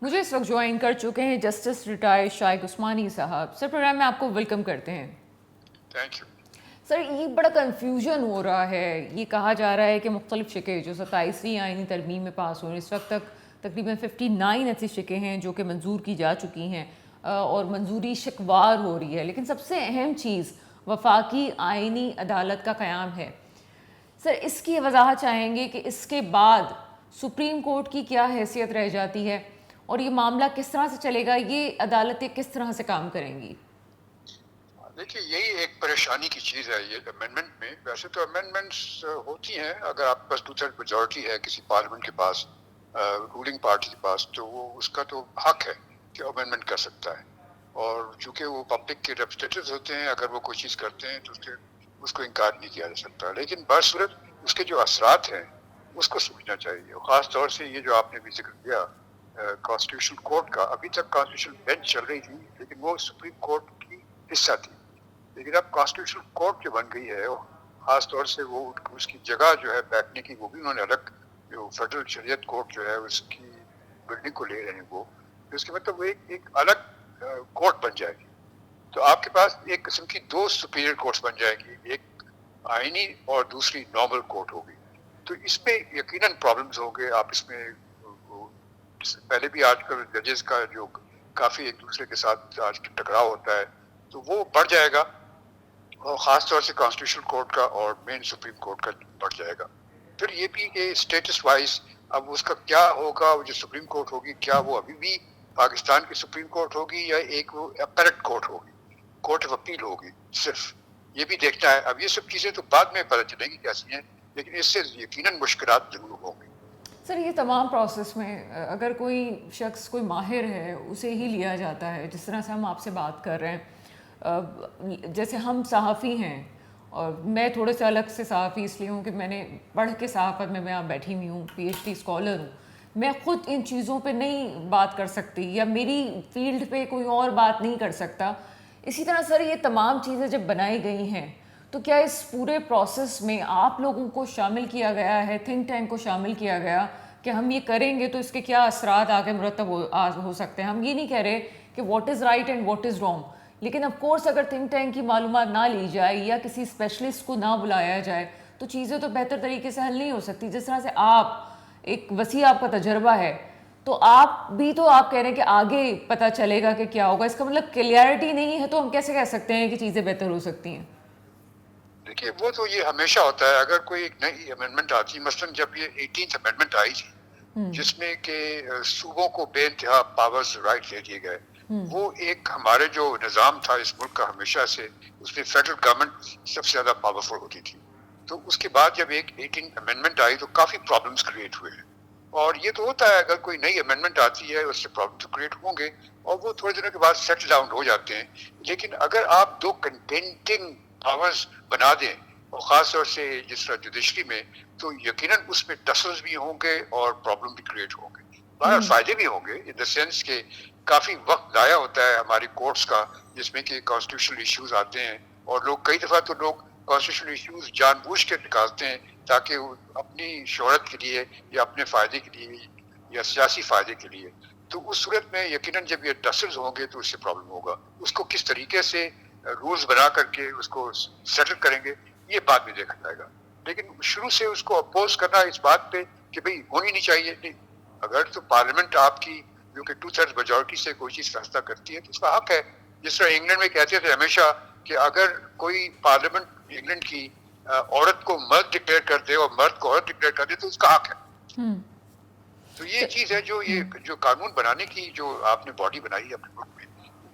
مجھے اس وقت جوائن کر چکے ہیں جسٹس ریٹائر شائق عثمانی صاحب. سر پروگرام میں آپ کو ویلکم کرتے ہیں. Thank you. سر یہ بڑا کنفیوژن ہو رہا ہے. یہ کہا جا رہا ہے کہ مختلف شقیں جو 27ویں آئینی ترمیم میں پاس ہو رہی ہیں اس وقت تک تقریباً 59 ایسی شقیں ہیں جو کہ منظور کی جا چکی ہیں اور منظوری شکوار ہو رہی ہے. لیکن سب سے اہم چیز وفاقی آئینی عدالت کا قیام ہے. سر اس کی وضاحت چاہیں گے کہ اس کے بعد سپریم کورٹ کی کیا حیثیت رہ جاتی ہے اور یہ معاملہ کس طرح سے چلے گا, یہ عدالتیں کس طرح سے کام کریں گی؟ دیکھیے یہی ایک پریشانی کی چیز ہے یہ امینڈمنٹ میں. ویسے تو امینڈمنٹس ہوتی ہیں اگر آپ کے پاس 2/3 میجورٹی ہے کسی پارلیمنٹ کے پاس, رولنگ پارٹی کے پاس, تو وہ اس کا تو حق ہے کہ امینڈمنٹ کر سکتا ہے. اور چونکہ وہ پبلک کے ریپرزینٹیوز ہوتے ہیں, اگر وہ کوئی چیز کرتے ہیں تو اس کو انکار نہیں کیا جا سکتا. لیکن برصورت اس کے جو اثرات ہیں اس کو سوچنا چاہیے. خاص طور سے یہ جو آپ نے بھی ذکر کیا کانسٹیٹیوشن کورٹ کا, ابھی تک کانسٹیٹیوشن بینچ چل رہی تھی لیکن وہ سپریم کورٹ کی حصہ تھی. لیکن اب کانسٹیٹیوشن کورٹ جو بن گئی ہے, خاص طور سے وہ اس کی جگہ جو ہے بیٹھنے کی وہ بھی انہوں نے الگ, جو فیڈرل شریعت کورٹ جو ہے اس کی بلڈنگ کو لے رہے ہیں وہ, اس کے مطلب وہ ایک الگ کورٹ بن جائے گی. تو آپ کے پاس ایک قسم کی 2 سپیریئر کورٹس بن جائے گی, ایک آئینی اور دوسری نارمل کورٹ ہوگی. تو اس میں یقیناً پرابلمز ہوں گے. آپ اس میں پہلے بھی آج کل ججز کا جو کافی ایک دوسرے کے ساتھ آج ٹکراؤ ہوتا ہے تو وہ بڑھ جائے گا, اور خاص طور سے کانسٹیٹیوشن کورٹ کا اور مین سپریم کورٹ کا بڑھ جائے گا. پھر یہ بھی کہ اسٹیٹس وائز اب اس کا کیا ہوگا, جو سپریم کورٹ ہوگی کیا وہ ابھی بھی پاکستان کی سپریم کورٹ ہوگی یا ایک وہ اپیلٹ کورٹ ہوگی, کورٹ آف اپیل ہوگی صرف, یہ بھی دیکھنا ہے. اب یہ سب چیزیں تو بعد میں پتہ چلیں گی کیسی ہیں, لیکن اس سے یقیناً مشکلات ضرور ہوں گی. سر یہ تمام پروسیس میں اگر کوئی شخص کوئی ماہر ہے اسے ہی لیا جاتا ہے, جس طرح سے ہم آپ سے بات کر رہے ہیں, جیسے ہم صحافی ہیں اور میں تھوڑے سے الگ سے صحافی اس لیے ہوں کہ میں نے پڑھ کے صحافت میں یہاں بیٹھی ہوئی ہوں, پی ایچ ڈی اسکالر ہوں. میں خود ان چیزوں پہ نہیں بات کر سکتی یا میری فیلڈ پہ کوئی اور بات نہیں کر سکتا. اسی طرح سر یہ تمام چیزیں جب بنائی گئی ہیں تو کیا اس پورے پروسیس میں آپ لوگوں کو شامل کیا گیا ہے, تھنک ٹینک کو شامل کیا گیا کہ ہم یہ کریں گے تو اس کے کیا اثرات آگے مرتب ہو سکتے ہیں؟ ہم یہ نہیں کہہ رہے کہ what is right and what is wrong, لیکن آف کورس اگر تھنک ٹینک کی معلومات نہ لی جائے یا کسی اسپیشلسٹ کو نہ بلایا جائے تو چیزیں تو بہتر طریقے سے حل نہیں ہو سکتی. جس طرح سے آپ ایک وسیع آپ کا تجربہ ہے تو آپ بھی تو آپ کہہ رہے ہیں کہ آگے پتہ چلے گا کہ کیا ہوگا. اس کا مطلب کلیئرٹی نہیں ہے تو ہم کیسے کہہ سکتے ہیں کہ چیزیں بہتر ہو سکتی ہیں؟ دیکھیے وہ تو یہ ہمیشہ ہوتا ہے اگر کوئی ایک نئی امینڈمنٹ آتی ہے. مثلاً جب یہ 18th امینڈمنٹ آئی تھی جس میں کہ صوبوں کو بے انتہا پاورز رائٹ دے دیے گئے, وہ ایک ہمارے جو نظام تھا اس ملک کا ہمیشہ سے, اس میں فیڈرل گورنمنٹ سب سے زیادہ پاورفل ہوتی تھی. تو اس کے بعد جب ایک 18th امینڈمنٹ آئی تو کافی پرابلمس کریٹ ہوئے ہیں. اور یہ تو ہوتا ہے اگر کوئی نئی امینڈمنٹ آتی ہے اس سے پرابلم تو کریٹ ہوں گے اور وہ تھوڑے دنوں کے بعد سیٹل ڈاؤن ہو جاتے ہیں. لیکن اگر آپ 2 کنٹینٹنگ پاورز بنا دیں اور خاص طور سے جس طرح جوڈیشری میں, تو یقیناً اس میں ٹسلز بھی ہوں گے اور پرابلم بھی کریٹ ہوں گے. باہر فائدے بھی ہوں گے ان دا سینس کہ کافی وقت ضائع ہوتا ہے ہماری کورٹس کا جس میں کہ کانسٹیٹیوشنل ایشوز آتے ہیں اور لوگ کئی دفعہ تو لوگ کانسٹیٹیوشنل ایشوز جان بوجھ کے نکالتے ہیں تاکہ وہ اپنی شہرت کے لیے یا اپنے فائدے کے لیے یا سیاسی فائدے کے لیے. تو اس صورت میں یقیناً جب یہ ٹسلز ہوں گے تو اس سے پرابلم ہوگا. اس کو کس طریقے سے رولز بنا کر کے اس کو سیٹل کریں گے یہ بعد میں دیکھا جائے گا. لیکن شروع سے اس کو اپوز کرنا اس بات پہ کہ بھئی ہونی نہیں چاہیے, نہیں. اگر تو پارلیمنٹ آپ کی جو کہ 2/3 میجورٹی سے کوئی چیز فیصلہ کرتی ہے تو اس کا حق ہے. جس طرح انگلینڈ میں کہتے تھے ہمیشہ کہ اگر کوئی پارلیمنٹ انگلینڈ کی عورت کو مرد ڈکلیئر کر دے اور مرد کو عورت ڈکلیئر کر دے تو اس کا حق ہے. تو یہ چیز ہے جو قانون بنانے کی جو آپ نے باڈی بنائی ہے اپنے ملک میں,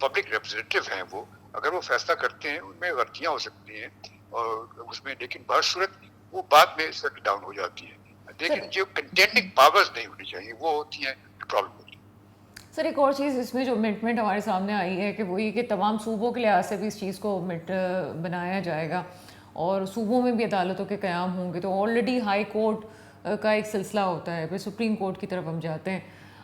پبلک ریپرزینٹیو ہیں وہ, اگر وہ فیصلہ کرتے ہیں ان میں غلطیاں ہو سکتی ہیں اور اس میں, لیکن بہر صورت وہ بعد میں سیٹل ڈاؤن ہو جاتی ہے. لیکن جو کنٹینڈنگ پاورز نہیں ہونی چاہیے وہ ہوتی ہیں پرابلم ہوتی ہے. سر ایک اور چیز اس میں جو امنڈمنٹ ہمارے سامنے آئی ہے کہ وہ یہ کہ تمام صوبوں کے لحاظ سے بھی اس چیز کو بنایا جائے گا اور صوبوں میں بھی عدالتوں کے قیام ہوں گے. تو آلریڈی ہائی کورٹ کا ایک سلسلہ ہوتا ہے, پھر سپریم کورٹ کی طرف ہم جاتے ہیں.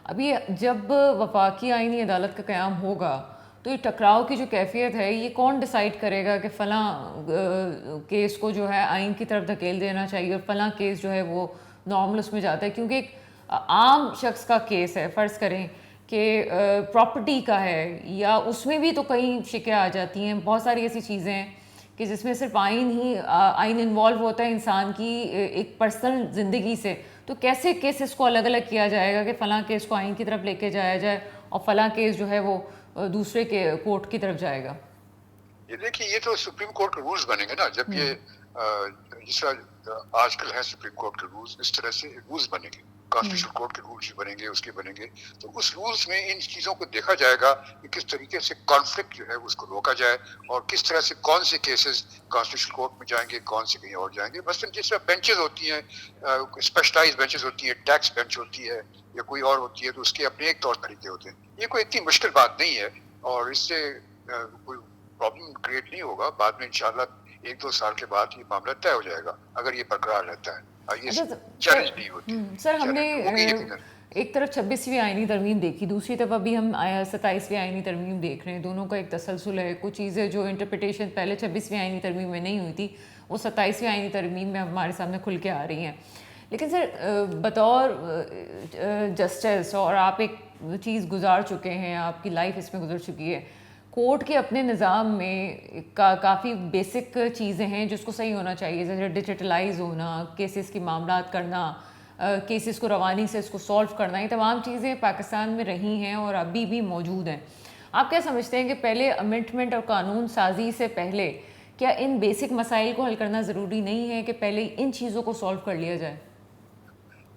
ابھی جب وفاقی آئینی عدالت کا قیام ہوگا تو یہ ٹکراؤ کی جو کیفیت ہے یہ کون ڈیسائیڈ کرے گا کہ فلاں کیس کو جو ہے آئین کی طرف دھکیل دینا چاہیے اور فلاں کیس جو ہے وہ نارمل اس میں جاتا ہے؟ کیونکہ ایک عام شخص کا کیس ہے, فرض کریں کہ پراپرٹی کا ہے یا اس میں بھی تو کئی شکیں آ جاتی ہیں, بہت ساری ایسی چیزیں ہیں کہ جس میں صرف آئین انوالو ہوتا ہے انسان کی ایک پرسنل زندگی سے, تو کیسے کیسز کو الگ الگ کیا جائے گا کہ فلاں کیس کو آئین کی طرف لے کے جایا جائے اور فلاں کیس جو ہے وہ دوسرے کے کورٹ کی طرف جائے گا؟ یہ دیکھیے یہ تو سپریم کورٹ کے رولز بنے گے نا, جب یہ جس طرح آج کل ہے سپریم کورٹ کے رولز, اس طرح سے رولز بنے گے, کانسٹیٹیوشن کورٹ کے رولز بنے گے, اس کے بنے گے, تو اس رولز میں ان چیزوں کو دیکھا جائے گا کہ کس طریقے سے کانفلکٹ جو ہے اس کو روکا جائے, اور کس طرح سے کون سے کیسز کانسٹیٹیوشن کورٹ میں جائیں گے, کون سے کہیں اور جائیں گے. مثلاً جس طرح بینچز ہوتی ہیں, اسپیشلائز بینچز ہوتی ہیں, ٹیکس بینچ ہوتی ہے یا کوئی اور ہوتی ہے, تو اس کے اپنے ایک طور طریقے ہوتے ہیں. یہ کوئی اتنی مشکل بات نہیں ہے اور اس سے کوئی پرابلم کریٹ نہیں ہوگا. بعد میں انشاءاللہ 1-2 سال کے بعد یہ معاملہ طے ہو جائے گا اگر یہ برقرار رہتا ہے. یہ چیلنج نہیں ہوتی. سر ہم نے ایک طرف 26ویں آئینی ترمیم دیکھی, دوسری طرف ابھی ہم 27ویں آئینی ترمیم دیکھ رہے ہیں, دونوں کا ایک تسلسل ہے. کچھ چیزیں جو انٹرپریٹیشن پہلے 26ویں آئینی ترمیم میں نہیں ہوئی تھی وہ 27ویں آئینی ترمیم میں ہمارے سامنے کھل کے آ رہی ہیں. لیکن سر بطور جسٹس, اور آپ ایک چیز گزار چکے ہیں, آپ کی لائف اس میں گزر چکی ہے, کورٹ کے اپنے نظام میں کافی بیسک چیزیں ہیں جس کو صحیح ہونا چاہیے, جیسے ڈیجیٹلائز ہونا, کیسز کی معاملات کرنا, کیسز کو روانی سے اس کو سولو کرنا, یہ تمام چیزیں پاکستان میں رہی ہیں اور ابھی بھی موجود ہیں. آپ کیا سمجھتے ہیں کہ پہلے امنڈمنٹ اور قانون سازی سے پہلے کیا ان بیسک مسائل کو حل کرنا ضروری نہیں ہے کہ پہلے ان چیزوں کو سولو کر لیا جائے؟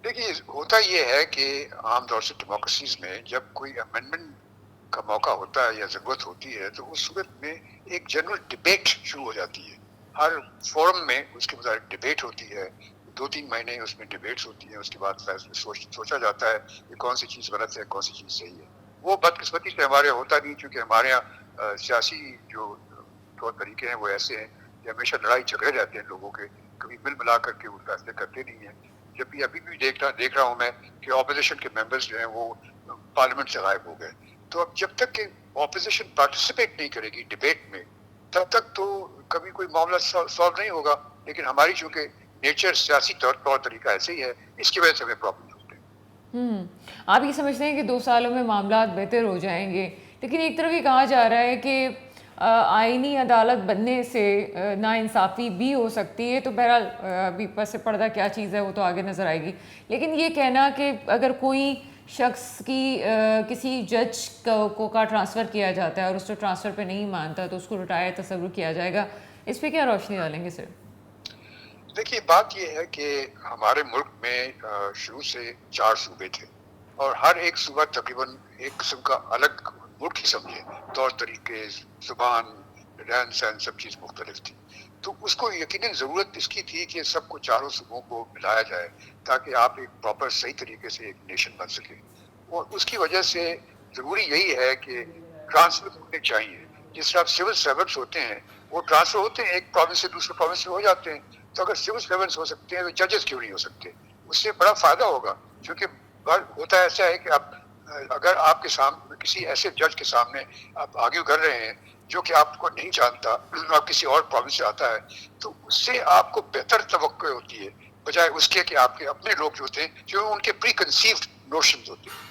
دیکھیے ہوتا یہ ہے کہ عام طور سے ڈیموکریسیز میں جب کوئی امینڈمنٹ کا موقع ہوتا ہے یا ضرورت ہوتی ہے تو اس صورت میں ایک جنرل ڈبیٹ شروع ہو جاتی ہے. ہر فورم میں اس کے مطابق ڈبیٹ ہوتی ہے, 2-3 مہینے اس میں ڈبیٹس ہوتی ہیں, اس کے بعد فیصلے سوچا جاتا ہے کہ کون سی چیز غلط ہے, کون سی چیز صحیح ہے. وہ بدقسمتی سے ہمارے یہاں ہوتا نہیں, کیونکہ ہمارے یہاں سیاسی جو طور طریقے ہیں وہ ایسے ہیں کہ ہمیشہ لڑائی جھگڑے رہتے ہیں لوگوں کے, کبھی مل ملا کر کے وہ فیصلے کرتے نہیں ہیں. جب بھی ابھی بھی دیکھ رہا ہوں میں کہ اپوزیشن کے ممبرز جو ہیں وہ پارلیمنٹ سے غائب ہو گئے. تو اب جب تک کہ اپوزیشن پارٹیسپیٹ نہیں کرے گی ڈبیٹ میں, تب تک تو کبھی کوئی معاملہ سالو نہیں ہوگا. لیکن ہماری چونکہ نیچر سیاسی طور طریقہ ایسے ہی ہے, اس کی وجہ سے ہمیں پرابلم ہوتے ہیں. آپ یہ سمجھتے ہیں کہ 2 سالوں میں معاملات بہتر ہو جائیں گے, لیکن ایک طرف یہ کہا جا رہا ہے کہ آئینی عدالت بننے سے ناانصافی بھی ہو سکتی ہے. تو بہرحال ابھی پس پردہ کیا چیز ہے وہ تو آگے نظر آئے گی. لیکن یہ کہنا کہ اگر کوئی شخص کی کسی جج کو کا ٹرانسفر کیا جاتا ہے اور اس کو ٹرانسفر پہ نہیں مانتا تو اس کو ریٹائر تصور کیا جائے گا, اس پہ کیا روشنی ڈالیں گے سر؟ دیکھیے بات یہ ہے کہ ہمارے ملک میں شروع سے 4 صوبے تھے اور ہر ایک صوبہ تقریباً ایک قسم کا الگ ملک ہی سمجھے, طور طریقے, زبان, رہن سہن, سب چیز مختلف تھی. تو اس کو یقیناً ضرورت اس کی تھی کہ سب کو 4 صوبوں کو ملایا جائے تاکہ آپ ایک پراپر صحیح طریقے سے ایک نیشن بن سکے. اور اس کی وجہ سے ضروری یہی ہے کہ ٹرانسفر ہونے چاہیے. جس طرح سول سرونٹس ہوتے ہیں وہ ٹرانسفر ہوتے ہیں, ایک پروونس سے دوسرے پروونس میں ہو جاتے ہیں. تو اگر سول سرونٹس ہو سکتے ہیں تو ججز کیوں نہیں ہو سکتے؟ اس سے بڑا فائدہ ہوگا. کیونکہ ہوتا ایسا ہے کہ اگر آپ کے سامنے کسی ایسے جج کے سامنے آپ آرگیو کر رہے ہیں جو کہ آپ کو نہیں جانتا, آپ کسی اور پروونس سے آتا ہے, تو اس سے آپ کو بہتر توقع ہوتی ہے بجائے اس کے کہ آپ کے اپنے لوگ جو ہوتے ہیں جو ان کے پری کنسیوڈ نوشنز ہوتے ہیں.